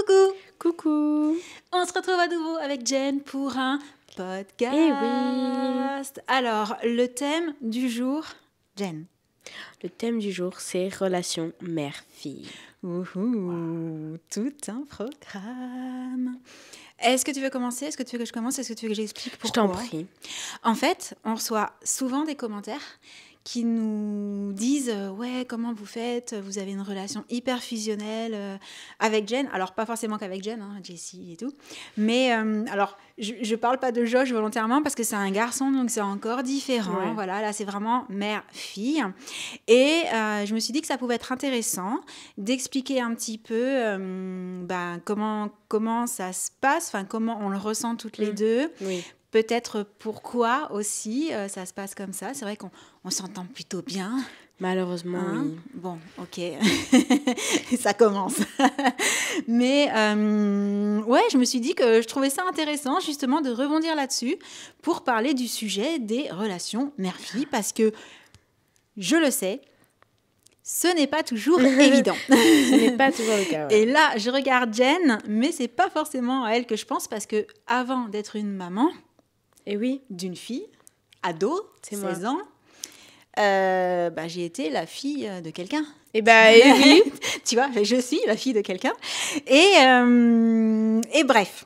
Coucou! Coucou! On se retrouve à nouveau avec Jen pour un podcast. Eh oui! Alors, le thème du jour, Jen. Le thème du jour, c'est relations mère-fille. Ouhou, tout un programme. Est-ce que tu veux commencer? Est-ce que tu veux que je commence? Est-ce que tu veux que j'explique pourquoi? Je t'en prie. En fait, on reçoit souvent des commentaires qui nous disent ouais, comment vous faites? Vous avez une relation hyper fusionnelle avec Jen. Alors, pas forcément qu'avec Jen, hein, Jessie et tout. Mais alors, je parle pas de Josh volontairement parce que c'est un garçon, donc c'est encore différent. Ouais. Voilà, là, c'est vraiment mère-fille. Et je me suis dit que ça pouvait être intéressant d'expliquer un petit peu comment ça se passe, enfin, comment on le ressent toutes les deux. Oui. Peut-être pourquoi aussi ça se passe comme ça. C'est vrai qu'on s'entend plutôt bien. Malheureusement, Hein? oui. Bon, ok. Ça commence. Mais ouais, je me suis dit que je trouvais ça intéressant justement de rebondir là-dessus pour parler du sujet des relations mère-fille parce que, je le sais, ce n'est pas toujours évident. Ce n'est pas toujours le cas. Ouais. Et là, je regarde Jen, mais c'est pas forcément à elle que je pense parce que avant d'être une maman, Et oui, d'une fille, ado, C'est 16 moi. ans, j'ai été la fille de quelqu'un. et oui. Tu vois, je suis la fille de quelqu'un. Et bref,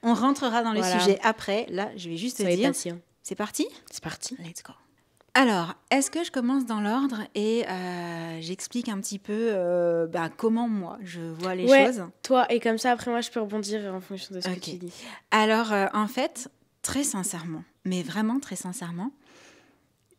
on rentrera dans le Voilà. sujet après. Là, je vais juste te Soyez dire, patient. c'est parti? C'est parti. Let's go. Alors, est-ce que je commence dans l'ordre et j'explique un petit peu comment moi, je vois les Ouais. choses? Toi, et comme ça, après moi, je peux rebondir en fonction de ce Ok. que tu dis. Alors, en fait, très sincèrement, mais vraiment très sincèrement,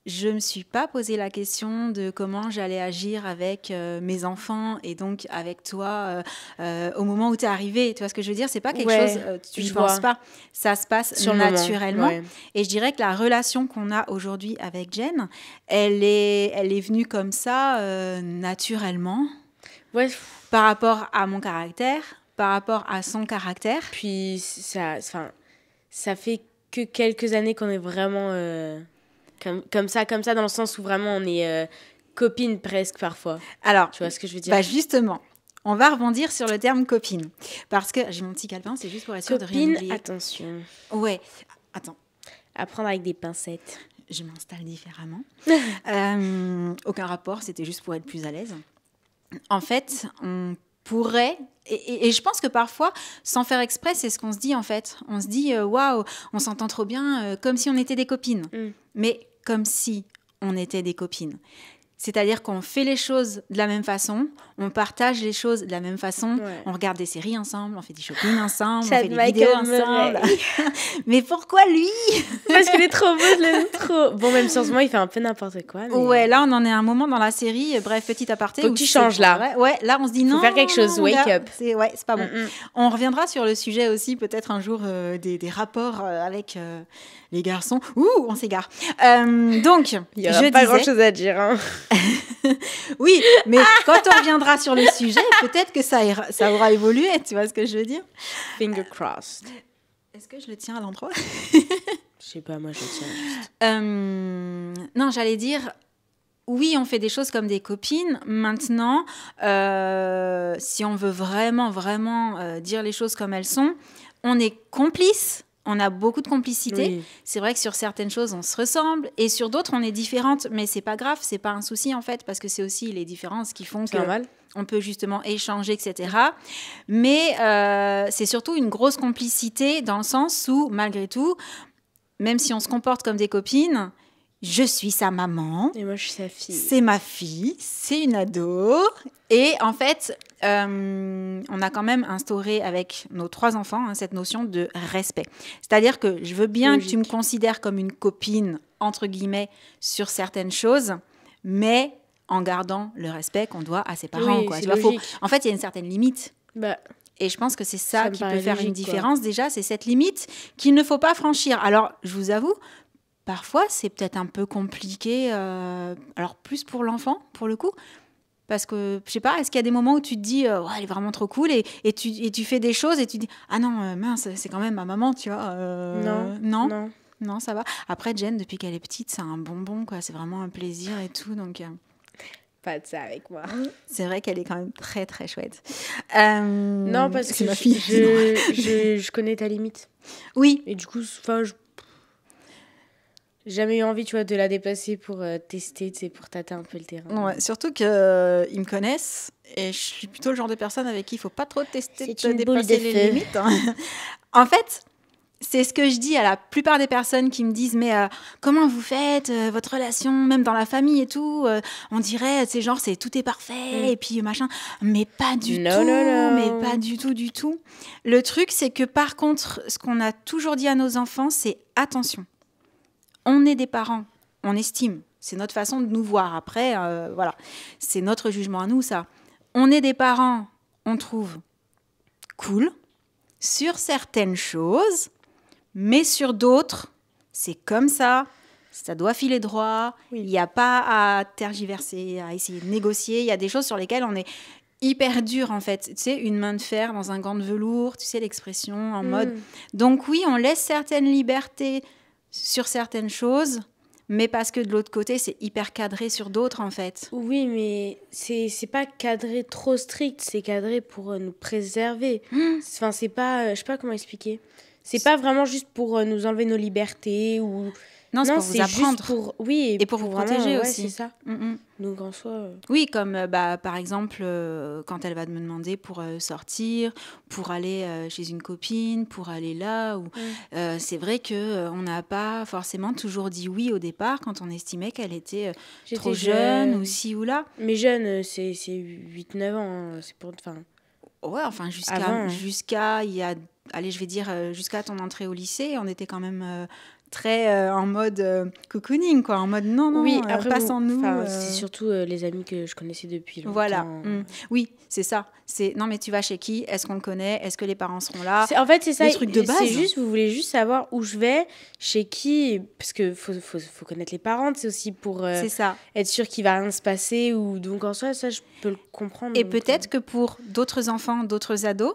je ne me suis pas posé la question de comment j'allais agir avec mes enfants et donc avec toi au moment où tu es arrivé. Tu vois ce que je veux dire? C'est pas quelque Ouais, chose, tu je ne penses vois. pas. Ça se passe Sur le moment, naturellement. ouais. Et je dirais que la relation qu'on a aujourd'hui avec Jen, elle est venue comme ça naturellement Ouais. par rapport à mon caractère, par rapport à son caractère. Puis ça fait que quelques années qu'on est vraiment comme ça, dans le sens où vraiment on est copines presque parfois. Alors, Tu vois ce que je veux dire? justement, on va rebondir sur le terme copine. Parce que j'ai mon petit calepin, c'est juste pour être sûr de rien Copine, oublier. attention. Ouais, attends, À prendre avec des pincettes. je m'installe différemment. Aucun rapport, c'était juste pour être plus à l'aise. En fait, on pourrait, et je pense que parfois, sans faire exprès, c'est ce qu'on se dit en fait. On se dit, waouh, on s'entend trop bien, comme si on était des copines. Mais comme si on était des copines. C'est-à-dire qu'on fait les choses de la même façon, on partage les choses de la même façon, Ouais. on regarde des séries ensemble, on fait des shopping ensemble, on Chad fait des Michael vidéos Murray. ensemble. Mais pourquoi lui? Parce qu'il est trop beau, je l'aime trop. Bon, même si en ce moment, il fait un peu n'importe quoi. Mais... Ouais, là on en est à un moment dans la série, bref, petit aparté. Faut que où tu c'est changes, là. vrai. Ouais, là on se dit non. faire quelque chose, mon wake gars, up. c'est pas bon. Mm-mm. On reviendra sur le sujet aussi, peut-être un jour, des rapports avec les garçons. Ouh, on s'égare. Donc, Il n'y aura je pas disais... grand-chose à dire. Hein. Oui, mais quand on reviendra sur le sujet, peut-être que ça aura évolué, tu vois ce que je veux dire? Finger crossed. Est-ce que je le tiens à l'endroit? Je sais pas, moi je tiens juste. Non, j'allais dire, oui, on fait des choses comme des copines. Maintenant, si on veut vraiment, vraiment dire les choses comme elles sont, on est complices. On a beaucoup de complicité. Oui. C'est vrai que sur certaines choses, on se ressemble. Et sur d'autres, on est différentes. Mais c'est pas grave, c'est pas un souci en fait. Parce que c'est aussi les différences qui font C'est normal. on peut justement échanger, etc. Mais c'est surtout une grosse complicité dans le sens où, malgré tout, même si on se comporte comme des copines, je suis sa maman, Et moi je suis sa fille. c'est ma fille, c'est une ado. Et en fait, on a quand même instauré avec nos 3 enfants cette notion de respect. C'est-à-dire que je veux bien Logique. que tu me considères comme une copine, entre guillemets, sur certaines choses, mais en gardant le respect qu'on doit à ses parents. Oui, Quoi. c'est Tu vois, logique. en fait, il y a une certaine limite. Bah, Et je pense que c'est ça me qui peut paraît faire une logique, quoi. différence déjà, c'est cette limite qu'il ne faut pas franchir. Alors, je vous avoue, parfois, c'est peut-être un peu compliqué, alors plus pour l'enfant, pour le coup, parce que, je sais pas, est-ce qu'il y a des moments où tu te dis, ouais, elle est vraiment trop cool, et tu fais des choses et tu dis, ah non, mince, c'est quand même ma maman, tu vois. Non, ça va. Après, Jen, depuis qu'elle est petite, c'est un bonbon, quoi. C'est vraiment un plaisir et tout, donc... pas de ça avec moi. C'est vrai qu'elle est quand même très, très chouette. Non, parce que ma fille. je connais ta limite. Oui. Et du coup, j'ai jamais eu envie, tu vois, de la déplacer pour tester, tu sais, pour tâter un peu le terrain. Ouais, surtout qu'ils me connaissent et je suis plutôt le genre de personne avec qui il ne faut pas trop tester de dépasser les limites. Hein. En fait, c'est ce que je dis à la plupart des personnes qui me disent mais comment vous faites votre relation, même dans la famille et tout, on dirait c'est genre tout est parfait et puis machin, mais pas du tout, mais pas du tout. Le truc c'est que par contre, ce qu'on a toujours dit à nos enfants, c'est attention. On est des parents, on estime, c'est notre façon de nous voir. Après, voilà, c'est notre jugement à nous ça. On est des parents, on trouve cool sur certaines choses. Mais sur d'autres, c'est comme ça doit filer droit, il n'y a pas à tergiverser, à essayer de négocier, il y a des choses sur lesquelles on est hyper dur en fait. Tu sais, une main de fer dans un gant de velours, tu sais l'expression en mode... Donc oui, on laisse certaines libertés sur certaines choses, mais parce que de l'autre côté, c'est hyper cadré sur d'autres en fait. Oui, mais c'est pas cadré trop strict, c'est cadré pour nous préserver. Enfin, c'est pas... je sais pas comment expliquer. C'est pas vraiment juste pour nous enlever nos libertés ou... Non, c'est pour vous apprendre. Juste pour... Oui, et pour vous protéger vraiment, aussi. Ouais, c'est ça. Donc en soi... Oui, comme par exemple, quand elle va me demander pour sortir, pour aller chez une copine, pour aller là. C'est vrai qu'on n'a pas forcément toujours dit oui au départ quand on estimait qu'elle était trop jeune ou ci ou là. Mais jeune, c'est 8-9 ans. Hein, c'est pour... Ouais, enfin jusqu'à il y a... Allez, je vais dire jusqu'à ton entrée au lycée, on était quand même très en mode cocooning, quoi, en mode non, oui, après, pas sans nous. C'est surtout les amis que je connaissais depuis longtemps. Voilà, oui, c'est ça. C'est non, mais tu vas chez qui? Est-ce qu'on le connaît? Est-ce que les parents seront là? En fait, c'est ça. Les trucs de base. C'est juste, vous voulez juste savoir où je vais, chez qui, parce que faut connaître les parents, c'est aussi pour c'est ça. être sûr qu'il va rien se passer ou donc en soi, ça je peux le comprendre. Et peut-être que pour d'autres enfants, d'autres ados.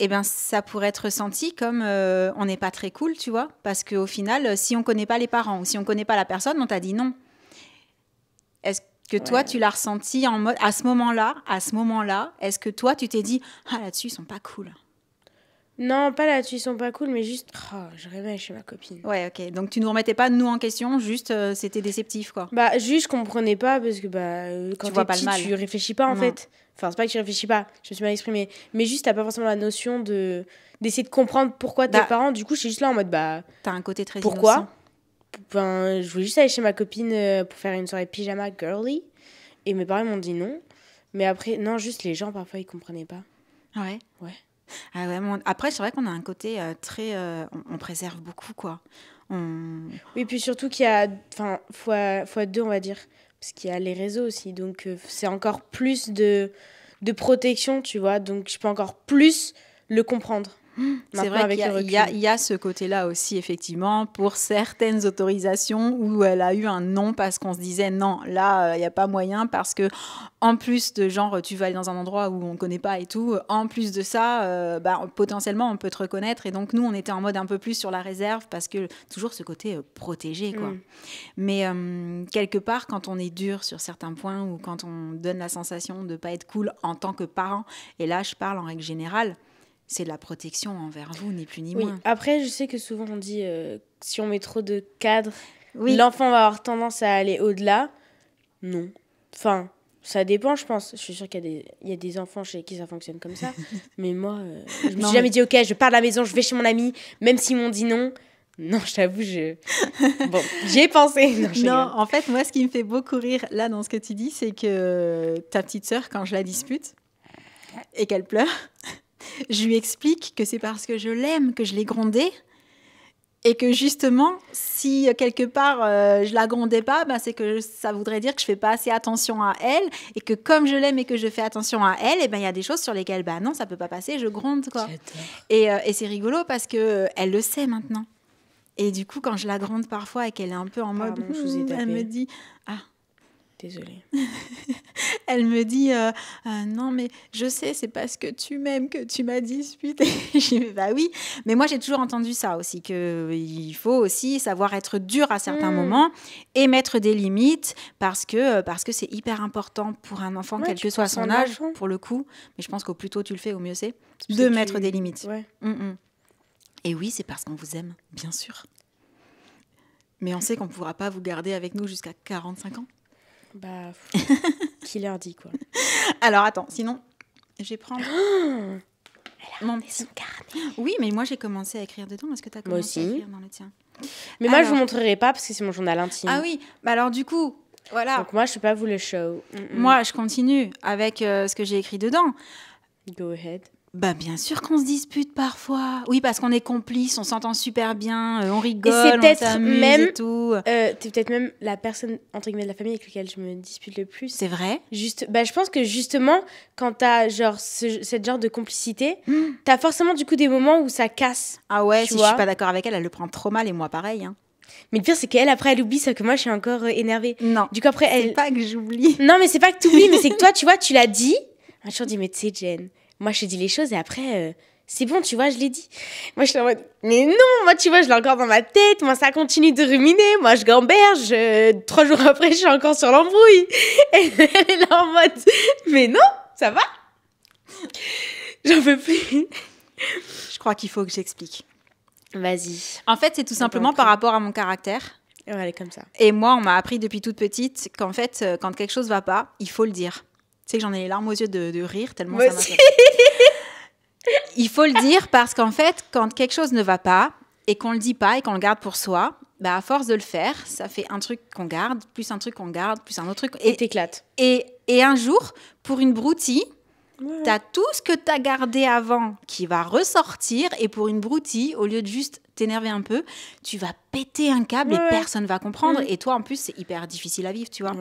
Eh ben, ça pourrait être ressenti comme on n'est pas très cool, tu vois. Parce qu'au final, si on ne connaît pas les parents ou si on ne connaît pas la personne, on t'a dit non. Est-ce que toi, tu l'as ressenti en mode, à ce moment-là, est-ce que toi, tu t'es dit, ah là-dessus, ils sont pas cool? Non, pas là-dessus, ils sont pas cool, mais juste, je rêvais chez ma copine. Ouais, ok. Donc, tu ne nous remettais pas nous en question, juste, c'était déceptif, quoi. Bah, juste, je comprenais pas, parce que, quand t'es petit, tu réfléchis pas, en fait. Enfin, c'est pas que tu réfléchis pas, je me suis mal exprimée. Mais juste, t'as pas forcément la notion d'essayer de comprendre pourquoi tes parents. Du coup, je suis juste là en mode, t'as un côté très pourquoi innocent. Enfin, je voulais juste aller chez ma copine pour faire une soirée pyjama girly. Et mes parents m'ont dit non. Mais après, non, juste les gens, parfois, ils comprenaient pas. Ouais. Ouais. Ah ouais, après, c'est vrai qu'on a un côté très... on préserve beaucoup, quoi. Oui, puis surtout qu'il y a... Enfin, fois deux, on va dire. Parce qu'il y a les réseaux aussi. Donc, c'est encore plus de protection, tu vois. Donc, je peux encore plus le comprendre. C'est vrai qu'il y a ce côté-là aussi, effectivement, pour certaines autorisations où elle a eu un non parce qu'on se disait non, là, il n'y a pas moyen parce que, en plus de genre, tu vas aller dans un endroit où on ne connaît pas et tout, en plus de ça, potentiellement, on peut te reconnaître. Et donc, nous, on était en mode un peu plus sur la réserve parce que toujours ce côté protégé, quoi. Mais quelque part, quand on est dur sur certains points ou quand on donne la sensation de ne pas être cool en tant que parent, et là, je parle en règle générale, c'est de la protection envers vous, ni plus ni moins. Oui, après, je sais que souvent on dit si on met trop de cadres, l'enfant va avoir tendance à aller au-delà. Non. Enfin, ça dépend, je pense. Je suis sûre qu'il y a des enfants chez qui ça fonctionne comme ça. Mais moi, je me suis jamais dit, ok, je pars de la maison, je vais chez mon ami, même s'ils m'ont dit non. Non, je t'avoue, bon, j'y ai pensé. Non, en fait, moi, ce qui me fait beaucoup rire, là, dans ce que tu dis, c'est que ta petite sœur, quand je la dispute et qu'elle pleure... Je lui explique que c'est parce que je l'aime que je l'ai grondée et que justement, si quelque part je la grondais pas, c'est que ça voudrait dire que je fais pas assez attention à elle et que comme je l'aime et que je fais attention à elle, il y a des choses sur lesquelles non, ça peut pas passer, je gronde, quoi. Et c'est rigolo parce que elle le sait maintenant. Et du coup, quand je la gronde parfois et qu'elle est un peu en mode, elle me dit Désolée. Elle me dit non mais je sais c'est parce que tu m'aimes que tu m'as disputé. Je dis bah oui, mais moi j'ai toujours entendu ça aussi, que il faut aussi savoir être dur à certains moments et mettre des limites parce que c'est hyper important pour un enfant, quel que soit son âge pour le coup. Mais je pense qu'au plus tôt tu le fais, au mieux c'est de mettre des limites. Ouais. Et oui, c'est parce qu'on vous aime, bien sûr. Mais on sait qu'on ne pourra pas vous garder avec nous jusqu'à 45 ans. Bah, qui leur dit, quoi. Alors, attends, sinon, je vais prendre mon petit carnet. Oui, mais moi, j'ai commencé à écrire dedans. Est-ce que tu as commencé à écrire dans le tien? Mais moi, je ne vous montrerai pas parce que c'est mon journal intime. Ah oui, bah alors du coup, voilà. Donc moi, je ne peux pas vous le show. Moi, je continue avec ce que j'ai écrit dedans. Go ahead. Bah bien sûr qu'on se dispute parfois. Oui, parce qu'on est complices, on s'entend super bien, on rigole, et c'est peut-être on s'amuse même, et tout. T'es peut-être même la personne, entre guillemets, de la famille avec laquelle je me dispute le plus. C'est vrai. Je pense que justement, quand t'as genre cette genre de complicité, t'as forcément du coup des moments où ça casse. Ah ouais, si je suis pas d'accord avec elle, elle le prend trop mal et moi pareil. Hein. Mais le pire, c'est qu'elle, après, elle oublie, ça que moi, je suis encore énervée. Non, du coup, après, c'est pas que j'oublie. Non, mais c'est pas que t'oublies, mais c'est que toi, tu vois, tu l'as dit. Un jour, je dis, mais tu sais, Jen, moi, je te dis les choses et après, c'est bon, tu vois, je l'ai dit. Moi, je suis en mode, mais non, moi, tu vois, je l'ai encore dans ma tête. Moi, ça continue de ruminer. Moi, je gamberge. 3 jours après, je suis encore sur l'embrouille. Et elle est là en mode, mais non, ça va? J'en peux plus. Je crois qu'il faut que j'explique. Vas-y. En fait, c'est tout simplement par rapport à mon caractère. Ouais, elle est comme ça. Et moi, on m'a appris depuis toute petite qu'en fait, quand quelque chose va pas, il faut le dire. Tu sais que j'en ai les larmes aux yeux de rire tellement moi ça m'a fait. Il faut le dire parce qu'en fait, quand quelque chose ne va pas et qu'on le dit pas et qu'on le garde pour soi, bah à force de le faire, ça fait un truc qu'on garde, plus un truc qu'on garde, plus un autre truc. Et t'éclates. Et un jour, pour une broutille, t'as tout ce que t'as gardé avant qui va ressortir. Et pour une broutille, au lieu de juste t'énerver un peu, tu vas péter un câble et personne va comprendre. Et toi, en plus, c'est hyper difficile à vivre, tu vois.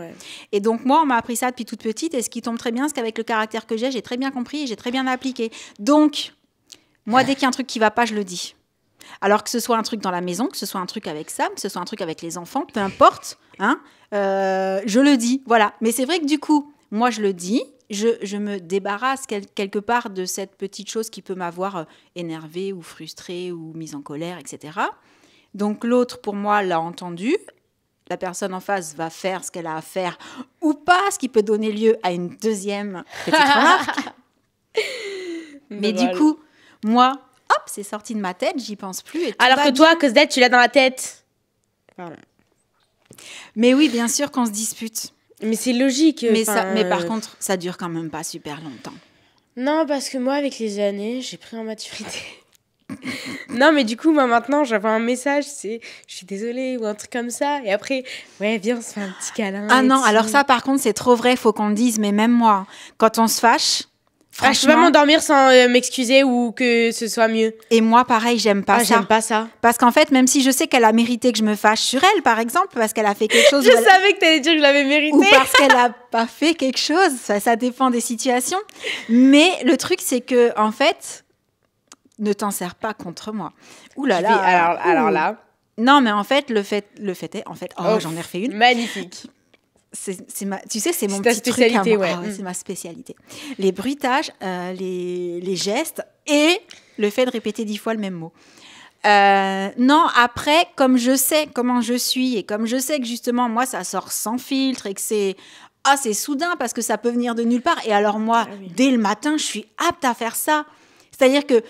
Et donc, moi, on m'a appris ça depuis toute petite. Et ce qui tombe très bien, c'est qu'avec le caractère que j'ai très bien compris et j'ai très bien appliqué. Donc, moi, dès qu'il y a un truc qui va pas, je le dis. Alors que ce soit un truc dans la maison, que ce soit un truc avec Sam, que ce soit un truc avec les enfants, peu importe, hein, je le dis, voilà. Mais c'est vrai que du coup, moi, je le dis, je me débarrasse quelque part de cette petite chose qui peut m'avoir énervée ou frustrée ou mise en colère, etc. Donc l'autre, pour moi, l'a entendu. La personne en face va faire ce qu'elle a à faire ou pas, ce qui peut donner lieu à une deuxième petite remarque. Mais du coup, moi, hop, c'est sorti de ma tête, j'y pense plus. Et alors que toi, Cosette, tu l'as dans la tête. Pardon. Mais oui, bien sûr qu'on se dispute. Mais c'est logique. Mais par contre, ça dure quand même pas super longtemps. Non, parce que moi, avec les années, j'ai pris en maturité. Non, mais du coup, moi, maintenant, j'avais un message, c'est « je suis désolée » ou un truc comme ça. Et après, ouais, viens, on se fait un petit câlin. Ah non, alors ça, par contre, c'est trop vrai, faut qu'on le dise. Mais même moi, quand on se fâche... Ah, je peux pas m'endormir sans m'excuser ou que ce soit mieux. Et moi, pareil, j'aime pas ça. J'aime pas ça. Parce qu'en fait, même si je sais qu'elle a mérité que je me fâche sur elle, par exemple, parce qu'elle a fait quelque chose... Je savais que t'allais dire que je l'avais mérité. Ou parce qu'elle a pas fait quelque chose, ça dépend des situations. Mais le truc, c'est que, en fait, ne t'en sers pas contre moi. Ouh là là. Alors là... Non, mais en fait, le fait est... En fait, j'en ai refait une. Magnifique. Tu sais, c'est mon petit truc à moi. C'est ma spécialité. Les bruitages, les gestes et le fait de répéter 10 fois le même mot. Non, après, comme je sais comment je suis et comme je sais que justement, moi, ça sort sans filtre et que c'est soudain parce que ça peut venir de nulle part. Et alors moi, dès le matin, je suis apte à faire ça. C'est-à-dire que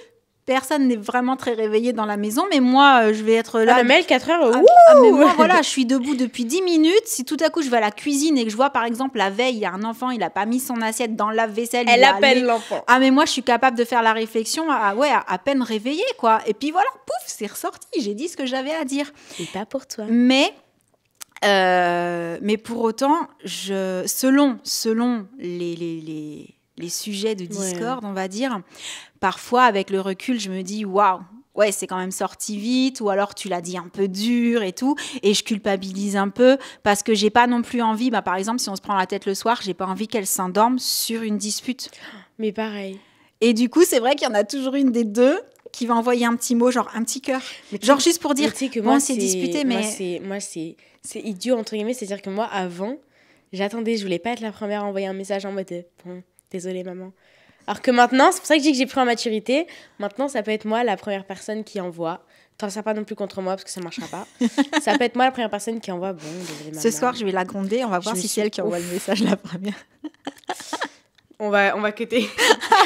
personne n'est vraiment très réveillé dans la maison, mais moi, je vais être là. Le mail, 4 heures. Mais moi, voilà, je suis debout depuis 10 minutes. Si tout à coup, je vais à la cuisine et que je vois, par exemple, la veille, il y a un enfant, il n'a pas mis son assiette dans le lave-vaisselle. Elle appelle l'enfant. Ah, mais moi, je suis capable de faire la réflexion à peine réveillée, quoi. Et puis voilà, pouf, c'est ressorti. J'ai dit ce que j'avais à dire. C'est pas pour toi. Mais pour autant, selon les sujets de discorde, on va dire, parfois, avec le recul, je me dis, waouh, ouais, c'est quand même sorti vite, ou alors tu l'as dit un peu dur et tout, et je culpabilise un peu, parce que j'ai pas non plus envie, par exemple, si on se prend la tête le soir, j'ai pas envie qu'elle s'endorme sur une dispute. Mais pareil. Et du coup, c'est vrai qu'il y en a toujours une des deux qui va envoyer un petit mot, genre un petit cœur, genre juste pour dire, que moi, on s'est disputé, mais... Moi, c'est idiot, entre guillemets, c'est-à-dire que moi, avant... J'attendais, je voulais pas être la première à envoyer un message en mode bon, désolée maman. Alors que maintenant, c'est pour ça que je dis que j'ai pris en maturité. Maintenant, ça peut être moi la première personne qui envoie. T'en sers pas non plus contre moi parce que ça marchera pas. Ça peut être moi la première personne qui envoie. Bon, désolée maman. Ce soir, je vais la gronder. On va voir si c'est elle qui envoie le message la première. On va cutter.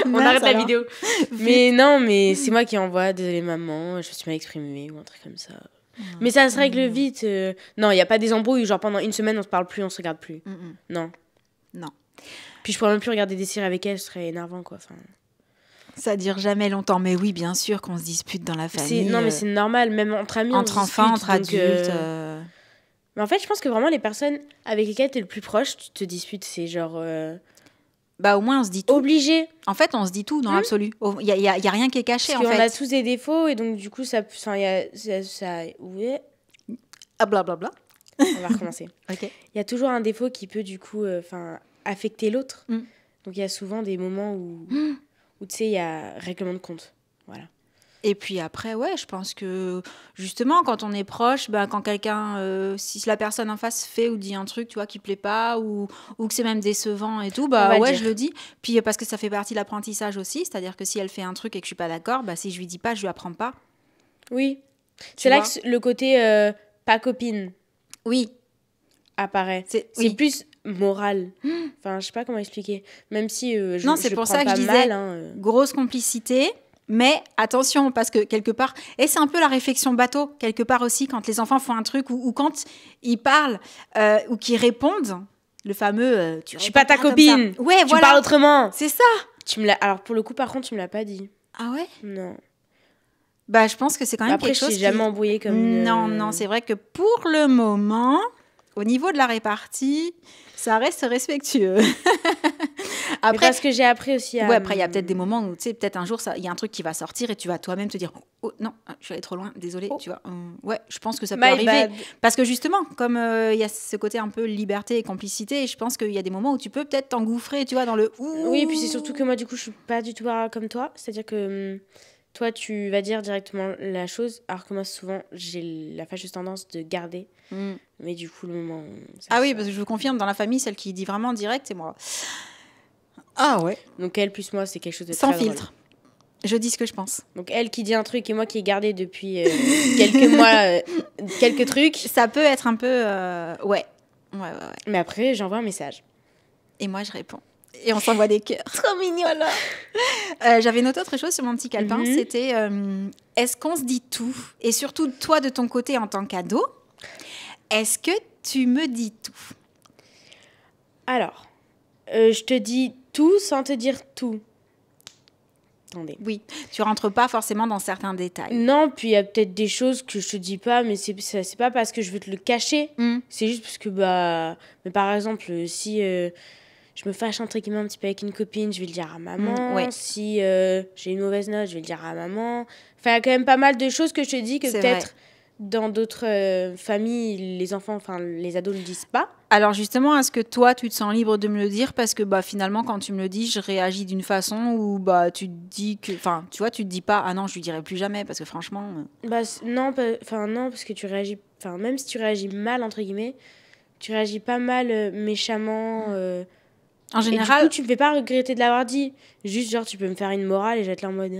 On arrête la vidéo. Mais non, mais c'est moi qui envoie. Désolée maman, je me suis mal exprimée ou un truc comme ça. Mais ça se règle vite. Non, il n'y a pas des embrouilles où genre pendant une semaine on se parle plus, on se regarde plus. Non. Puis je pourrais même plus regarder des séries avec elle, ce serait énervant quoi. Enfin... Ça dure jamais longtemps, mais oui, bien sûr qu'on se dispute dans la famille. Non, mais c'est normal, même entre amis. Entre enfants, entre adultes. Mais en fait, je pense que vraiment les personnes avec lesquelles tu es le plus proche, tu te disputes, c'est genre. Bah, au moins, on se dit tout. Obligé. En fait, on se dit tout dans l'absolu. Il y a rien qui est caché, parce en fait. Parce qu'on a tous des défauts, et donc du coup, ça. Oui. Ah, blablabla. On va recommencer. Ok. Il y a toujours un défaut qui peut, du coup, affecter l'autre. Donc, il y a souvent des moments où tu sais, il y a règlement de compte. Voilà. Et puis après, ouais, je pense que justement, quand on est proche, ben, quand quelqu'un, si la personne en face fait ou dit un truc, tu vois, qui plaît pas ou que c'est même décevant et tout, bah ouais, je le dis. Puis parce que ça fait partie de l'apprentissage aussi, c'est-à-dire que si elle fait un truc et que je suis pas d'accord, bah si je lui dis pas, je lui apprends pas. Oui. C'est là que le côté pas copine. Oui. Apparaît. C'est plus moral. Enfin, je sais pas comment expliquer. Même si non, c'est pour ça que je disais grosse complicité. Mais attention, parce que quelque part, et c'est un peu la réflexion bateau, quelque part aussi, quand les enfants font un truc ou quand ils parlent ou qu'ils répondent, le fameux je suis pas ta copine, ouais, tu parles autrement. C'est ça. Alors pour le coup, par contre, tu me l'as pas dit. Ah ouais? Non. Bah, je pense que c'est quand même quelque chose. Après, je t'ai jamais embrouillée comme Non, c'est vrai que pour le moment, au niveau de la répartie, ça reste respectueux. Après, parce que j'ai appris aussi à... Ouais, après, il y a peut-être des moments où, tu sais, peut-être un jour, il y a un truc qui va sortir et tu vas toi-même te dire « Oh, non, je suis allée trop loin, désolée. Tu vois, ouais, je pense que ça peut arriver. Bad. Parce que justement, comme il y a ce côté un peu liberté et complicité, je pense qu'il y a des moments où tu peux peut-être t'engouffrer, tu vois, dans le « Oui, et puis c'est surtout que moi, du coup, je suis pas du tout comme toi. C'est-à-dire que toi, tu vas dire directement la chose, alors que moi, souvent, j'ai la fâcheuse tendance de garder. Mais du coup, le moment... oui, parce que je vous confirme, dans la famille, celle qui dit vraiment direct, c'est moi. Ah ouais. Donc elle plus moi, c'est quelque chose de sans très filtre. Drôle. Je dis ce que je pense. Donc elle qui dit un truc et moi qui ai gardé depuis quelques mois quelques trucs. Ça peut être un peu... Ouais. Mais après, j'envoie un message. Et moi, je réponds. Et on s'envoie des cœurs. Trop mignon, là. J'avais noté autre chose sur mon petit calepin. C'était, est-ce qu'on se dit tout? Et surtout, toi, de ton côté, en tant qu'ado, est-ce que tu me dis tout? Alors, je te dis tout sans te dire tout. Attendez. Oui, tu rentres pas forcément dans certains détails. Non, puis il y a peut-être des choses que je te dis pas, mais c'est pas parce que je veux te le cacher. C'est juste parce que, mais par exemple, si je me fâche entre guillemets un petit peu avec une copine, je vais le dire à maman. Ouais. Si j'ai une mauvaise note, je vais le dire à maman. Enfin, il y a quand même pas mal de choses que je te dis que peut-être dans d'autres familles, les enfants, enfin les ados ne le disent pas. Alors justement, est-ce que toi, tu te sens libre de me le dire? Parce que finalement, quand tu me le dis, je réagis d'une façon où tu te dis que... Enfin, tu vois, tu te dis pas, ah non, je lui dirai plus jamais, parce que franchement... Non, parce que tu réagis... Enfin, même si tu réagis mal, entre guillemets, tu réagis pas mal méchamment... En général... Et du coup, tu me fais pas regretter de l'avoir dit. Juste, genre, tu peux me faire une morale et je vais être là en mode...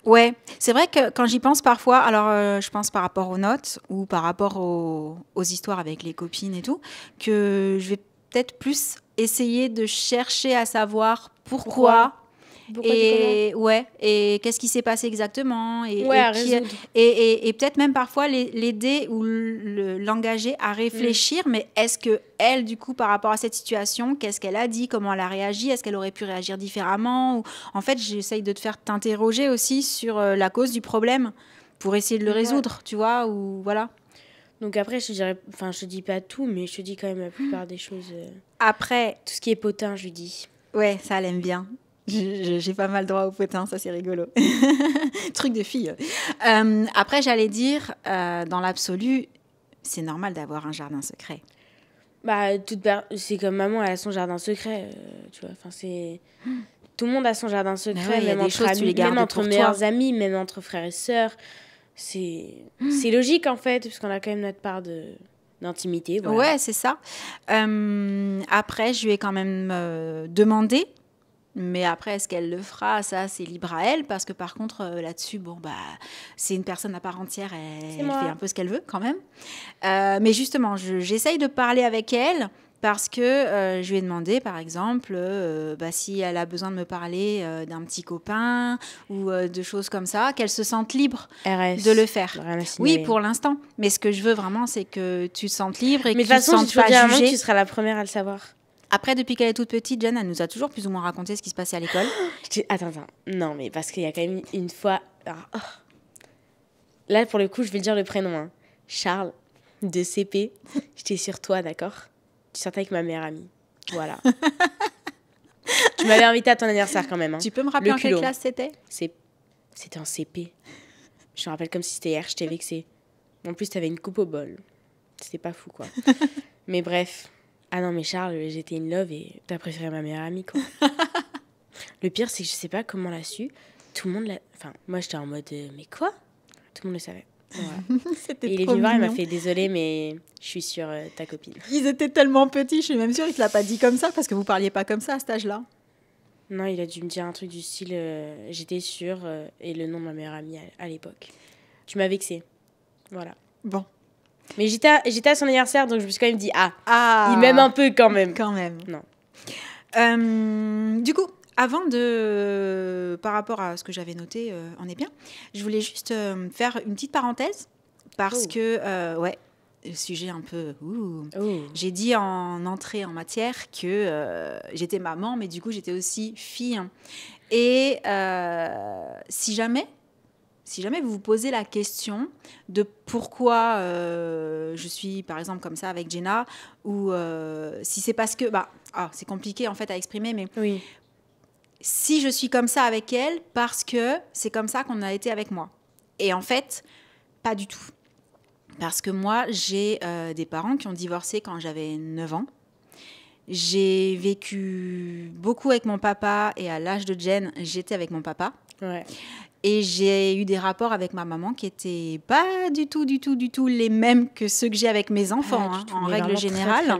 Ouais, c'est vrai que quand j'y pense parfois, alors je pense par rapport aux notes ou par rapport aux histoires avec les copines et tout, que je vais peut-être plus essayer de chercher à savoir pourquoi et qu'est-ce qui s'est passé exactement et peut-être même parfois l'aider ou l'engager à réfléchir, mais est-ce que elle, du coup, par rapport à cette situation, qu'est-ce qu'elle a dit, comment elle a réagi, est-ce qu'elle aurait pu réagir différemment, ou... En fait, j'essaye de te faire t'interroger aussi sur la cause du problème pour essayer de le résoudre, tu vois, ou voilà. Donc après, je te dis pas tout, mais je te dis quand même la plupart des choses. Après, tout ce qui est potin, je lui dis. Ouais, ça, elle aime bien. J'ai pas mal droit au potin, ça c'est rigolo. Truc de fille. Après, j'allais dire, dans l'absolu, c'est normal d'avoir un jardin secret. C'est comme maman, elle a son jardin secret, tu vois. Enfin, c'est... Tout le monde a son jardin secret, même entre amis, même entre meilleurs amis, même entre frères et sœurs. C'est logique, en fait, parce qu'on a quand même notre part de d'intimité. Voilà. Ouais, c'est ça. Après, je lui ai quand même demandé. Mais après, est-ce qu'elle le fera? Ça, c'est libre à elle. Parce que par contre, là-dessus, c'est une personne à part entière. Elle fait un peu ce qu'elle veut quand même. Mais justement, j'essaye de parler avec elle. Parce que je lui ai demandé, par exemple, si elle a besoin de me parler d'un petit copain ou de choses comme ça, qu'elle se sente libre de le faire. Oui, pour l'instant. Mais ce que je veux vraiment, c'est que tu te sentes libre et que tu te sentes pas jugée. Tu seras la première à le savoir. Après, depuis qu'elle est toute petite, Jen, elle nous a toujours plus ou moins raconté ce qui se passait à l'école. Attends. Non, mais parce qu'il y a quand même une fois... Là, pour le coup, je vais dire le prénom. Hein. Charles, de CP. J'étais sur toi, d'accord? Tu sortais avec ma meilleure amie. Voilà. Tu m'avais invité à ton anniversaire quand même. Hein. Tu peux me rappeler en quelle classe c'était? C'était en CP. Je me rappelle comme si c'était hier, je t'ai vexée. En plus, t'avais une coupe au bol. C'était pas fou, quoi. Mais bref. Ah non, mais Charles, j'étais in love et t'as préféré ma meilleure amie, quoi. Le pire, c'est que je sais pas comment on l'a su. Tout le monde l'a... Enfin, moi, j'étais en mode... mais quoi? Tout le monde le savait. Voilà. C'était et il est venu voir, il m'a fait désolé, mais je suis sur ta copine. Ils étaient tellement petits, je suis même sûre qu'il te l'a pas dit comme ça parce que vous parliez pas comme ça à cet âge-là. Non, il a dû me dire un truc du style j'étais sûre et le nom de ma meilleure amie à l'époque. Tu m'as vexée. Voilà. Bon. Mais j'étais à son anniversaire, donc je me suis quand même dit il m'aime un peu quand même. Quand même. Non. Du coup, par rapport à ce que j'avais noté, on est bien. Je voulais juste faire une petite parenthèse parce que, le sujet un peu... J'ai dit en entrée en matière que j'étais maman, mais du coup, j'étais aussi fille. Et si jamais vous vous posez la question de pourquoi je suis, par exemple, comme ça avec Jenna, ou si c'est parce que... c'est compliqué, en fait, à exprimer, mais... Oui. Si je suis comme ça avec elle, parce que c'est comme ça qu'on a été avec moi. Et en fait, pas du tout. Parce que moi, j'ai des parents qui ont divorcé quand j'avais 9 ans. J'ai vécu beaucoup avec mon papa et à l'âge de Jen, j'étais avec mon papa. Ouais. Et j'ai eu des rapports avec ma maman qui n'étaient pas du tout les mêmes que ceux que j'ai avec mes enfants, en règle générale. Très,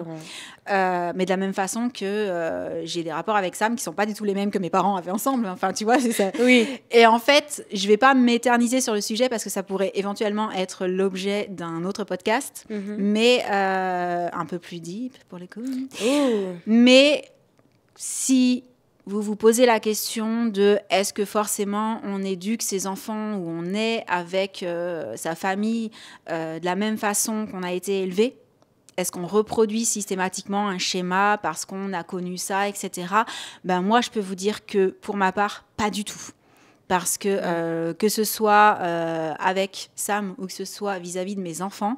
très mais de la même façon que j'ai des rapports avec Sam qui ne sont pas du tout les mêmes que mes parents avaient ensemble. Enfin, tu vois, c'est ça. Oui. Et en fait, je ne vais pas m'éterniser sur le sujet parce que ça pourrait éventuellement être l'objet d'un autre podcast, mais un peu plus deep pour les coups. Mais si... vous vous posez la question de est-ce que forcément on éduque ses enfants ou on est avec sa famille de la même façon qu'on a été élevé? Est-ce qu'on reproduit systématiquement un schéma parce qu'on a connu ça, etc. Moi, je peux vous dire que pour ma part, pas du tout. Parce que ce soit avec Sam ou que ce soit vis-à-vis de mes enfants,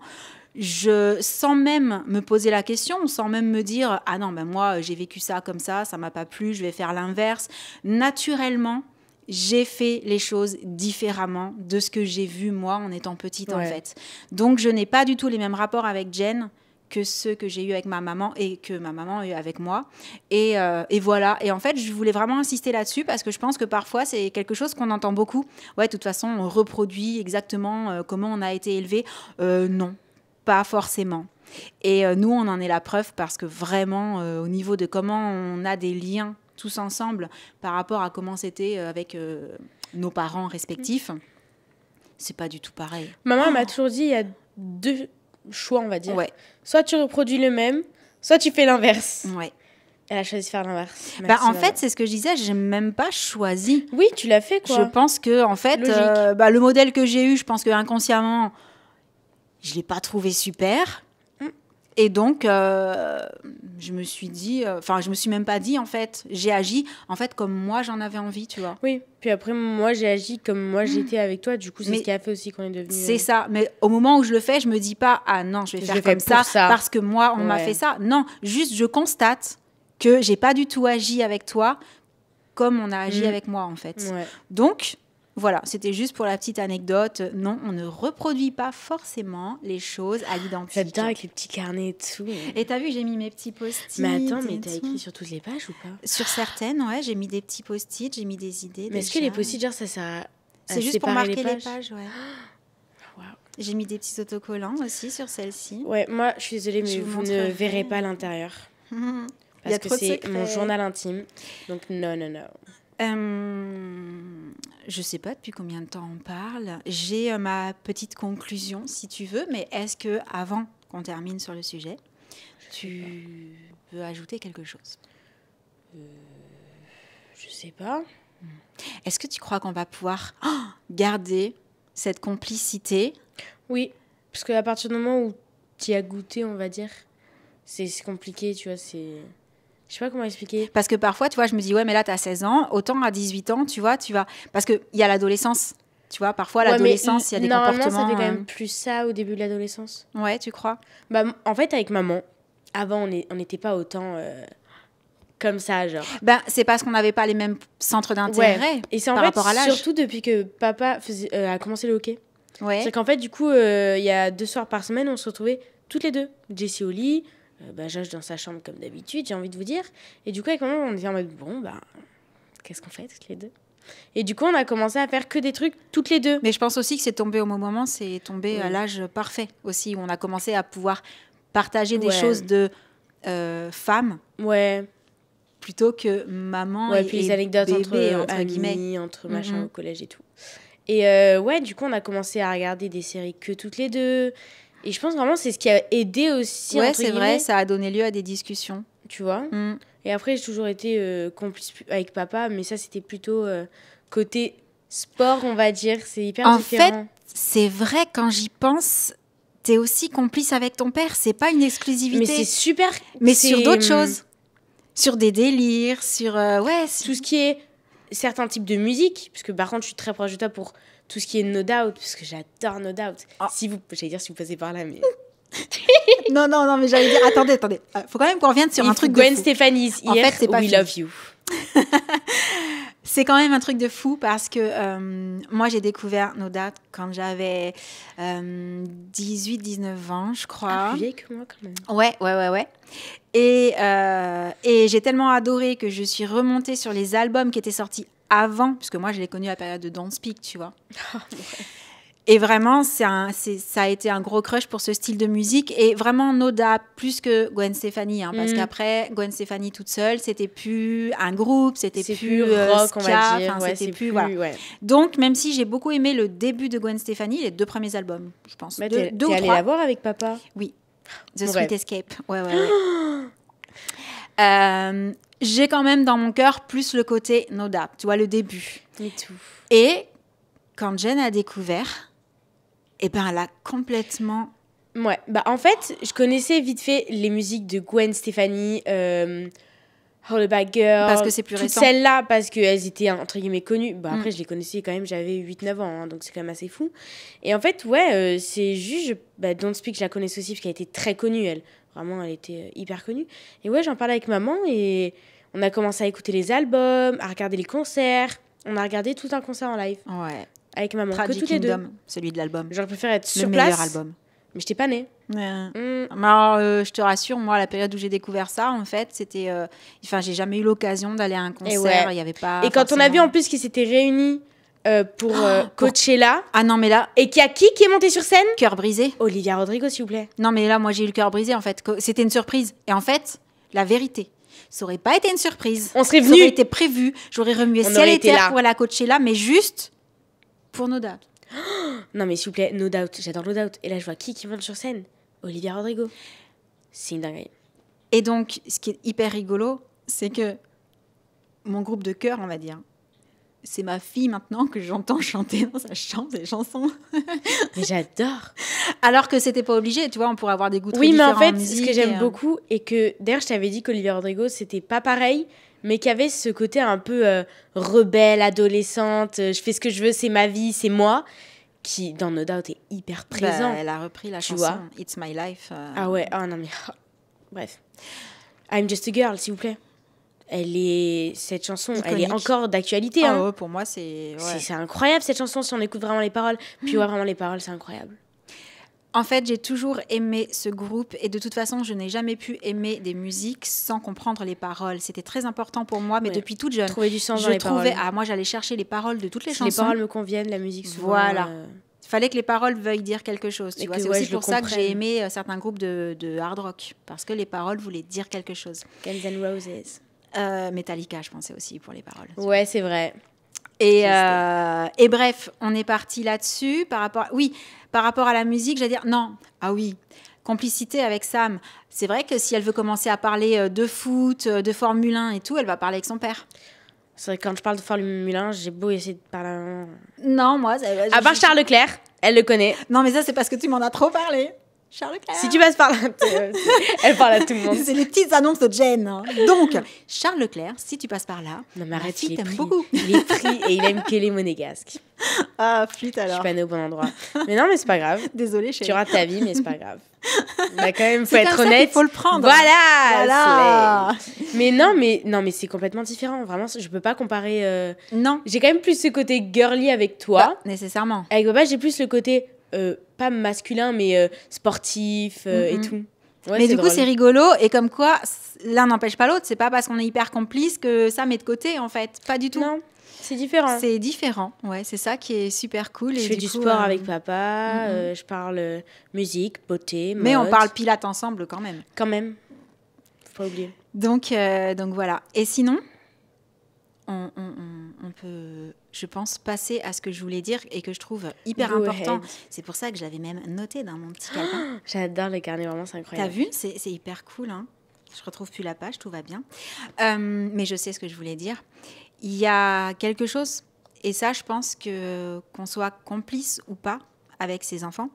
sans même me poser la question, sans même me dire « Ah non, moi, j'ai vécu ça comme ça m'a pas plu, je vais faire l'inverse. » Naturellement, j'ai fait les choses différemment de ce que j'ai vu, moi, en étant petite, en fait. Donc, je n'ai pas du tout les mêmes rapports avec Jen que ceux que j'ai eus avec ma maman et que ma maman a eu avec moi. Et voilà. Et en fait, je voulais vraiment insister là-dessus parce que je pense que parfois, c'est quelque chose qu'on entend beaucoup. Ouais, de toute façon, on reproduit exactement comment on a été élevé. Non. Pas forcément. Et nous, on en est la preuve parce que vraiment, au niveau de comment on a des liens tous ensemble par rapport à comment c'était avec nos parents respectifs, c'est pas du tout pareil. Maman m'a toujours dit, il y a 2 choix, on va dire. Ouais. Soit tu reproduis le même, soit tu fais l'inverse. Ouais. Elle a choisi de faire l'inverse. En fait, c'est ce que je disais, j'ai même pas choisi. Oui, tu l'as fait, quoi. Je pense que, en fait, le modèle que j'ai eu, je pense que inconsciemment, je l'ai pas trouvé super. Et donc, je me suis dit... je me suis même pas dit, en fait. J'ai agi, en fait, comme moi, j'en avais envie, tu vois. Oui, puis après, moi, j'ai agi comme moi, j'étais avec toi. Du coup, c'est ce qui a fait aussi qu'on est devenus... C'est ça. Mais au moment où je le fais, je me dis pas, ah non, je vais faire comme ça parce que moi, on m'a fait ça. Non, juste, je constate que j'ai pas du tout agi avec toi comme on a agi avec moi, en fait. Ouais. Donc... voilà, c'était juste pour la petite anecdote. Non, on ne reproduit pas forcément les choses à l'identique. J'adore avec les petits carnets et tout. Et t'as vu, j'ai mis mes petits post-it. Mais attends, mais t'as écrit sur toutes les pages ou pas? Sur certaines, ouais, j'ai mis des petits post-it, j'ai mis des idées. Mais est-ce que les post-it, genre, ça sert à c'est juste pour marquer les pages, ouais. Waouh. J'ai mis des petits autocollants aussi sur celle-ci. Ouais, moi, je suis désolée, mais vous ne verrez pas l'intérieur. Parce que c'est mon journal intime. Donc, non. Je sais pas depuis combien de temps on parle. J'ai ma petite conclusion, si tu veux, mais est-ce que avant qu'on termine sur le sujet, tu veux ajouter quelque chose? Je sais pas. Est-ce que tu crois qu'on va pouvoir garder cette complicité? Oui, parce qu'à partir du moment où tu y as goûté, on va dire, c'est compliqué, tu vois, c'est... Je sais pas comment expliquer. Parce que parfois, tu vois, je me dis, ouais, mais là, tu as 16 ans, autant à 18 ans, tu vois, tu vas... Parce qu'il y a l'adolescence, tu vois, parfois, l'adolescence, il y a des comportements... Normalement, ça fait quand même plus ça au début de l'adolescence. Ouais, tu crois? Bah, en fait, avec maman, avant, on n'était pas autant comme ça, genre. Ben, c'est parce qu'on n'avait pas les mêmes centres d'intérêt et c'est par rapport à l'âge. Surtout depuis que papa a commencé le hockey. Ouais. C'est qu'en fait, du coup, il y a 2 soirs par semaine, on se retrouvait toutes les deux. Jessie au lit, Josh dans sa chambre comme d'habitude, j'ai envie de vous dire. Et du coup, avec maman, on était en mode, bon, qu'est-ce qu'on fait toutes les deux? Et du coup, on a commencé à faire que des trucs toutes les deux. Mais je pense aussi que c'est tombé au bon moment, c'est tombé à l'âge parfait aussi, où on a commencé à pouvoir partager des choses de femmes. Ouais. Plutôt que maman et puis les anecdotes bébé, entre amis, entre machin au collège et tout. Et du coup, on a commencé à regarder des séries que toutes les deux. Et je pense vraiment c'est ce qui a aidé aussi. Ouais, c'est vrai, ça a donné lieu à des discussions. Tu vois. Et après, j'ai toujours été complice avec papa, mais ça, c'était plutôt côté sport, on va dire. C'est hyper différent. En fait, c'est vrai, quand j'y pense, t'es aussi complice avec ton père. C'est pas une exclusivité. Mais c'est super. Mais sur d'autres choses. Sur des délires, sur... tout ce qui est certains types de musique, parce que par contre, je suis très proche de toi pour tout ce qui est No Doubt, parce que j'adore No Doubt. J'allais dire si vous passez par là, mais... non, mais j'allais dire... Attendez. Faut quand même qu'on revienne sur un truc de fou. Gwen Stefani, hier, en fait, c'est pas We Love You. C'est quand même un truc de fou parce que moi, j'ai découvert No Doubt quand j'avais 18-19 ans, je crois. Ah, plus vieille que moi, quand même. Ouais. Et j'ai tellement adoré que je suis remontée sur les albums qui étaient sortis avant, parce que moi, je l'ai connu à la période de Don't Speak, tu vois. Et vraiment, ça a été un gros crush pour ce style de musique. Et vraiment, No Doubt, plus que Gwen Stefani. Parce qu'après, Gwen Stefani toute seule, c'était plus un groupe, c'était plus rock, ska, on va dire. C'était plus voilà. Ouais. Donc, même si j'ai beaucoup aimé le début de Gwen Stefani, les 2 premiers albums, je pense. Bah, t'es allée la voir avec papa? Oui. The Sweet Escape. Ouais. J'ai quand même dans mon cœur plus le côté No Doubt, tu vois, le début. Et tout. Et quand Jen a découvert... elle a complètement... Ouais, en fait, je connaissais vite fait les musiques de Gwen Stefani, All About Girl, parce que c'est plus récent. Toutes celles-là, parce qu'elles étaient, entre guillemets, connues. Après, je les connaissais quand même, j'avais 8-9 ans, donc c'est quand même assez fou. Et en fait, c'est juste... Don't Speak, je la connaissais aussi, parce qu'elle était très connue, elle. Vraiment, elle était hyper connue. Et j'en parlais avec maman, et on a commencé à écouter les albums, à regarder les concerts. On a regardé tout un concert en live. Ouais. Avec maman, Tragic que toutes les deux. Celui de l'album. J'aurais préféré être sur le place. Le meilleur album. Mais je t'ai pas née. Mais alors, je te rassure, moi, à la période où j'ai découvert ça, en fait, c'était... j'ai jamais eu l'occasion d'aller à un concert. Il y avait pas... Et quand on a vu, en plus, qu'ils s'étaient réunis pour Coachella... Ah non, mais là... Et qui est monté sur scène? Cœur brisé. Olivia Rodrigo, s'il vous plaît. Non, mais là, moi, j'ai eu le cœur brisé, en fait. C'était une surprise. Et en fait, la vérité... ça aurait pas été une surprise. On serait venus. Ça aurait été prévu. J'aurais remué ciel et terre pour aller à Coachella, mais juste pour No Doubt. Non, mais s'il vous plaît, No Doubt. J'adore No Doubt. Et là, je vois qui monte sur scène? Olivia Rodrigo. C'est une dinguerie. Et donc, ce qui est hyper rigolo, c'est que mon groupe de cœur, on va dire, c'est ma fille maintenant que j'entends chanter dans sa chambre des chansons. Mais j'adore. Alors que c'était pas obligé, tu vois, on pourrait avoir des goûts très différents. Oui, mais en fait, ce que j'aime beaucoup, et que d'ailleurs, je t'avais dit qu'Olivia Rodrigo, c'était pas pareil, mais qu'il y avait ce côté un peu rebelle, adolescente, je fais ce que je veux, c'est ma vie, c'est moi, qui, dans No Doubt, est hyper présent. Elle a repris la chanson It's My Life. Ah ouais, non mais... Bref. I'm Just a Girl, s'il vous plaît. Cette chanson, iconique. Elle est encore d'actualité. Pour moi, c'est incroyable cette chanson si on écoute vraiment les paroles. Puis vraiment les paroles, c'est incroyable. En fait, j'ai toujours aimé ce groupe et de toute façon, je n'ai jamais pu aimer des musiques sans comprendre les paroles. C'était très important pour moi, mais depuis toute jeune. Trouver du sens dans les paroles. Moi, j'allais chercher les paroles de toutes les chansons. Les paroles me conviennent, la musique souvent. Voilà. fallait que les paroles veuillent dire quelque chose. Tu vois, c'est aussi pour ça que j'ai aimé certains groupes de hard rock, parce que les paroles voulaient dire quelque chose. Guns N' Roses. Metallica, je pensais aussi pour les paroles. Ouais, c'est vrai. Et bref, on est parti là-dessus par rapport à la musique. J'allais dire non. Ah oui, complicité avec Sam. C'est vrai que si elle veut commencer à parler de foot, de Formule 1 et tout, elle va parler avec son père. C'est vrai que quand je parle de Formule 1, j'ai beau essayer de parler. Non, moi. À part Charles Leclerc, elle le connaît. Non, mais ça, c'est parce que tu m'en as trop parlé. Charles Leclerc. Si tu passes par là, elle parle à tout le monde. C'est les petites annonces de Jen. Donc, Charles Leclerc, si tu passes par là, non, mais arrête, il t'aime beaucoup. Il est pris et il aime que les monégasques. Ah, flûte alors. Je suis pas née au bon endroit. Mais non, mais c'est pas grave. Désolée, chérie. Tu rates ta vie, mais c'est pas grave. Bah, quand même, faut être honnête. Il faut le prendre. Voilà. Mais non, mais c'est complètement différent. Vraiment, je peux pas comparer. Non. J'ai quand même plus ce côté girly avec toi. Bah, nécessairement. Avec papa, j'ai plus le côté pas masculin, mais sportif et tout. Ouais, mais du coup, c'est rigolo. Et comme quoi, l'un n'empêche pas l'autre. C'est pas parce qu'on est hyper complice que ça met de côté, en fait. Pas du tout. Non. C'est différent. C'est différent, ouais, c'est ça qui est super cool. Je fais du sport avec papa, je parle musique, beauté, mode. Mais on parle pilates ensemble quand même. Quand même, faut pas oublier. Donc voilà. Et sinon, on peut, je pense, passer à ce que je voulais dire et que je trouve hyper important. C'est pour ça que je l'avais même noté dans mon petit calepin. J'adore le carnet, vraiment, c'est incroyable. T'as vu, c'est hyper cool, hein. Je retrouve plus la page, tout va bien. Mais je sais ce que je voulais dire. Il y a quelque chose, et ça, je pense qu'on soit complice ou pas avec ses enfants,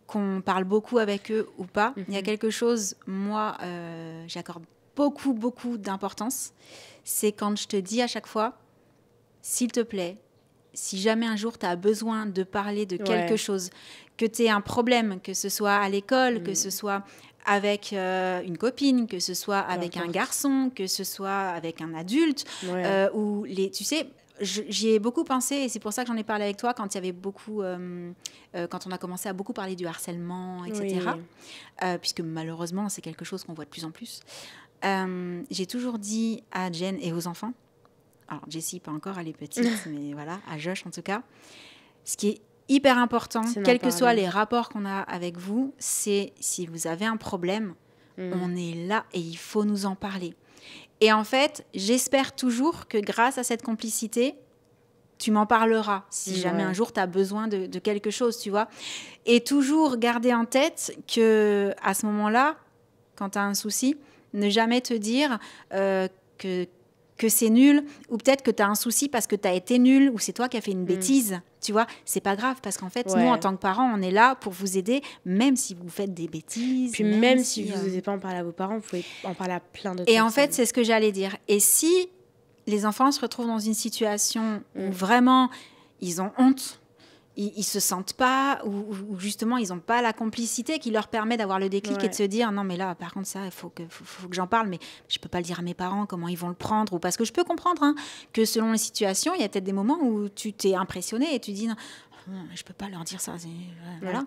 qu'on parle beaucoup avec eux ou pas, il y a quelque chose, moi, j'accorde beaucoup, beaucoup d'importance. C'est quand je te dis à chaque fois, s'il te plaît, si jamais un jour tu as besoin de parler de quelque chose, que tu aies un problème, que ce soit à l'école, que ce soit avec une copine, que ce soit avec un garçon, que ce soit avec un adulte, ou tu sais, j'y ai beaucoup pensé et c'est pour ça que j'en ai parlé avec toi quand il y avait beaucoup, quand on a commencé à beaucoup parler du harcèlement, etc. Puisque malheureusement, c'est quelque chose qu'on voit de plus en plus. J'ai toujours dit à Jen et aux enfants, alors Jessie pas encore, elle est petite, mais voilà, à Josh en tout cas, ce qui est hyper important, quels que soient les rapports qu'on a avec vous, c'est si vous avez un problème, on est là et il faut nous en parler. Et en fait, j'espère toujours que grâce à cette complicité, tu m'en parleras si jamais un jour tu as besoin de quelque chose, tu vois. Et toujours garder en tête qu'à ce moment-là, quand tu as un souci, ne jamais te dire que c'est nul, ou peut-être que tu as un souci parce que tu as été nul, ou c'est toi qui as fait une bêtise, tu vois, c'est pas grave, parce qu'en fait, nous, en tant que parents, on est là pour vous aider, même si vous faites des bêtises. Puis même si vous n'osez pas en parler à vos parents, vous pouvez en parler à plein d'autres personnes. Et en fait, c'est ce que j'allais dire. Et si les enfants se retrouvent dans une situation où vraiment, ils ont honte, ils se sentent pas, ou justement ils n'ont pas la complicité qui leur permet d'avoir le déclic et de se dire non mais là par contre ça il faut que j'en parle, mais je peux pas le dire à mes parents, comment ils vont le prendre, ou parce que je peux comprendre que selon les situations il y a peut-être des moments où tu t'es impressionné et tu dis non, je peux pas leur dire ça, voilà.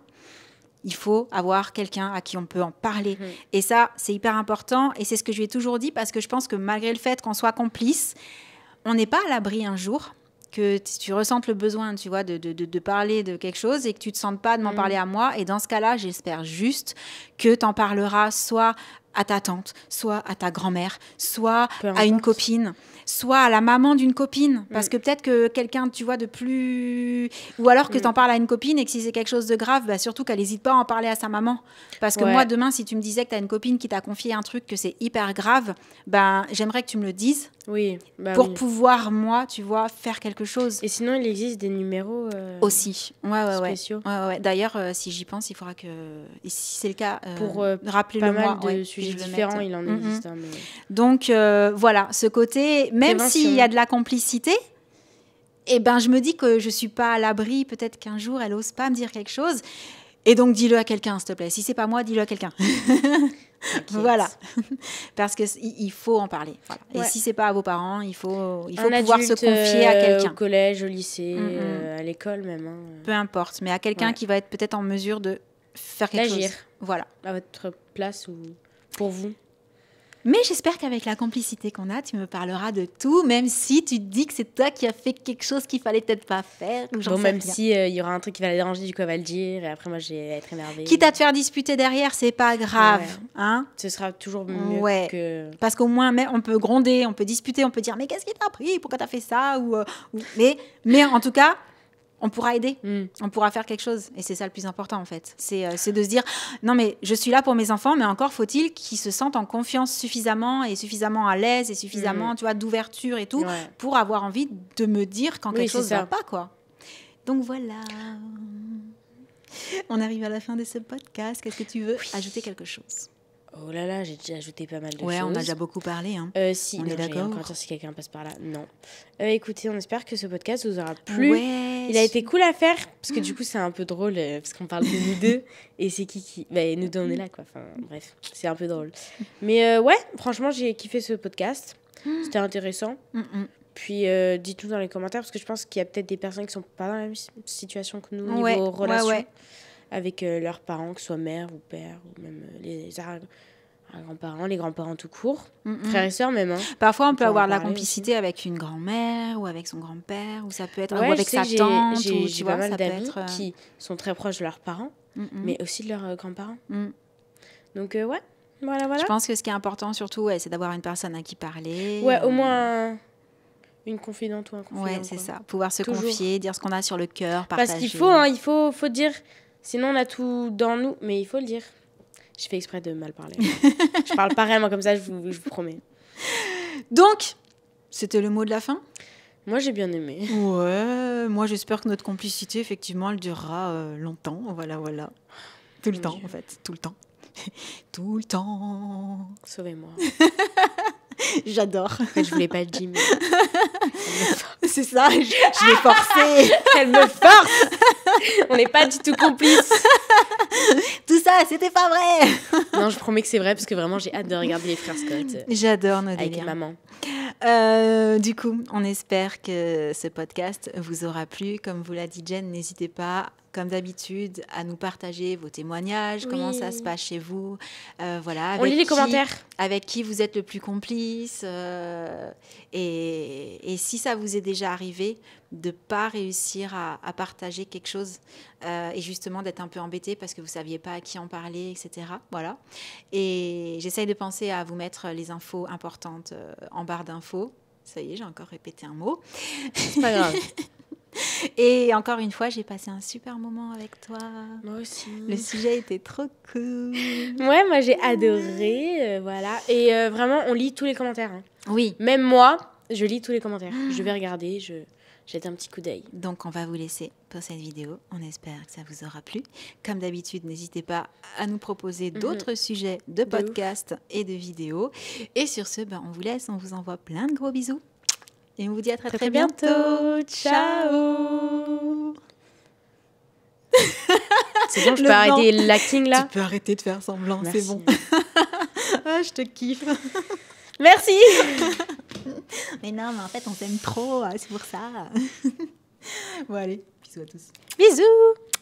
Il faut avoir quelqu'un à qui on peut en parler. Et ça, c'est hyper important. Et c'est ce que je lui ai toujours dit, parce que je pense que malgré le fait qu'on soit complice, on n'est pas à l'abri un jour que tu ressentes le besoin, tu vois, de parler de quelque chose et que tu ne te sentes pas de m'en parler à moi. Et dans ce cas-là, j'espère juste que tu en parleras soit à ta tante, soit à ta grand-mère, soit à une copine, soit à la maman d'une copine. Parce que peut-être que quelqu'un, tu vois, de plus... Ou alors que tu en parles à une copine et que si c'est quelque chose de grave, bah surtout qu'elle n'hésite pas à en parler à sa maman. Parce que moi, demain, si tu me disais que tu as une copine qui t'a confié un truc, que c'est hyper grave, ben, j'aimerais que tu me le dises. Pour pouvoir, moi, tu vois, faire quelque chose. Et sinon, il existe des numéros aussi. Spéciaux. Ouais. D'ailleurs, si j'y pense, il faudra que... Et si c'est le cas, pour rappelez-le moi. Pas mal de sujets différents, il en existe. Mais... Donc, voilà, ce côté, même s'il y a de la complicité, eh ben, je me dis que je ne suis pas à l'abri. Peut-être qu'un jour, elle n'ose pas me dire quelque chose. Et donc, dis-le à quelqu'un, s'il te plaît. Si ce n'est pas moi, dis-le à quelqu'un. Voilà, parce qu'il faut en parler. Voilà. Et si c'est pas à vos parents, il faut pouvoir se confier à quelqu'un. Au collège, au lycée, à l'école même. Peu importe, mais à quelqu'un qui va être peut-être en mesure de faire quelque chose. D'agir. Voilà. À votre place ou pour vous. Mais j'espère qu'avec la complicité qu'on a, tu me parleras de tout, même si tu te dis que c'est toi qui as fait quelque chose qu'il fallait peut-être pas faire. Ou bon, même si y aura un truc qui va la déranger, du coup, elle va le dire. Et après, moi, je vais être énervée. Quitte à te faire disputer derrière, c'est pas grave. Ouais. Hein, ce sera toujours mieux que... Parce qu'au moins, on peut gronder, on peut disputer, on peut dire « Mais qu'est-ce qui t'a pris? Pourquoi t'as fait ça ?» mais en tout cas... on pourra aider, on pourra faire quelque chose. Et c'est ça le plus important, en fait. C'est de se dire, non, mais je suis là pour mes enfants, mais encore faut-il qu'ils se sentent en confiance suffisamment à l'aise et suffisamment, tu vois, d'ouverture et tout, pour avoir envie de me dire quand quelque chose ne va pas, quoi. Donc voilà. On arrive à la fin de ce podcast. Qu'est-ce que tu veux ajouter quelque chose? Oh là là, j'ai déjà ajouté pas mal de choses. Ouais, on a déjà beaucoup parlé. Hein. Si, on est d'accord. Encore dire si quelqu'un passe par là. Non. Écoutez, on espère que ce podcast vous aura plu. Ouais, il a été cool à faire, parce que du coup, c'est un peu drôle, parce qu'on parle de nous deux, et c'est qui... Bah, nous deux, on est là, quoi. Enfin, bref, c'est un peu drôle. Mais ouais, franchement, j'ai kiffé ce podcast. C'était intéressant. Puis, dites-nous dans les commentaires, parce que je pense qu'il y a peut-être des personnes qui sont pas dans la même situation que nous, niveau relations. Avec leurs parents, que ce soit mère ou père, ou même les grands-parents, les grands-parents tout court, frères et sœurs même. Hein. Parfois, on peut avoir de la complicité aussi avec une grand-mère ou avec son grand-père, ou ça peut être ou avec sa tante. J'ai pas mal d'amis qui sont très proches de leurs parents, mais aussi de leurs grands-parents. Donc, voilà. Je pense que ce qui est important, surtout, c'est d'avoir une personne à qui parler. Ouais, au moins... une confidente ou un confident. Ouais, c'est ça. Pouvoir se confier, dire ce qu'on a sur le cœur, partager. Parce qu'il faut dire... Sinon, on a tout dans nous, mais il faut le dire. Je fais exprès de mal parler. Je parle pas réellement comme ça, je vous promets. Donc, c'était le mot de la fin ? Moi, j'ai bien aimé. Ouais, moi, j'espère que notre complicité, effectivement, elle durera longtemps. Voilà. Tout le temps, en fait. Tout le temps. Tout le temps. Sauvez-moi. J'adore. En fait, je voulais pas le dire, mais... C'est ça, je l'ai forcé. Elle me force. On n'est pas du tout complices. Tout ça, c'était pas vrai. Non, je promets que c'est vrai, parce que vraiment, j'ai hâte de regarder les frères Scott. J'adore nos délires. Avec maman. Du coup, on espère que ce podcast vous aura plu. Comme vous l'a dit Jen, n'hésitez pas, comme d'habitude, à nous partager vos témoignages, comment ça se passe chez vous. Voilà, on lit les commentaires. Avec qui vous êtes le plus complice. Et si ça vous est déjà arrivé de ne pas réussir à partager quelque chose et justement d'être un peu embêté parce que vous ne saviez pas à qui en parler, etc. Voilà. Et j'essaye de penser à vous mettre les infos importantes en barre d'infos. Ça y est, j'ai encore répété un mot. C'est pas grave. Et encore une fois, j'ai passé un super moment avec toi. Moi aussi. Le sujet était trop cool. Ouais, moi j'ai adoré. Voilà. Et vraiment, on lit tous les commentaires. Hein. Oui. Même moi, je lis tous les commentaires. Je vais regarder, jette un petit coup d'œil. Donc, on va vous laisser pour cette vidéo. On espère que ça vous aura plu. Comme d'habitude, n'hésitez pas à nous proposer d'autres sujets de podcasts et de vidéos. Et sur ce, on vous laisse. On vous envoie plein de gros bisous. Et on vous dit à très bientôt. Ciao. C'est bon, je peux arrêter l'acting là? Tu peux arrêter de faire semblant, c'est bon. Je te kiffe. Merci. Mais non, mais en fait, on s'aime trop, c'est pour ça. Bon, allez, bisous à tous. Bisous.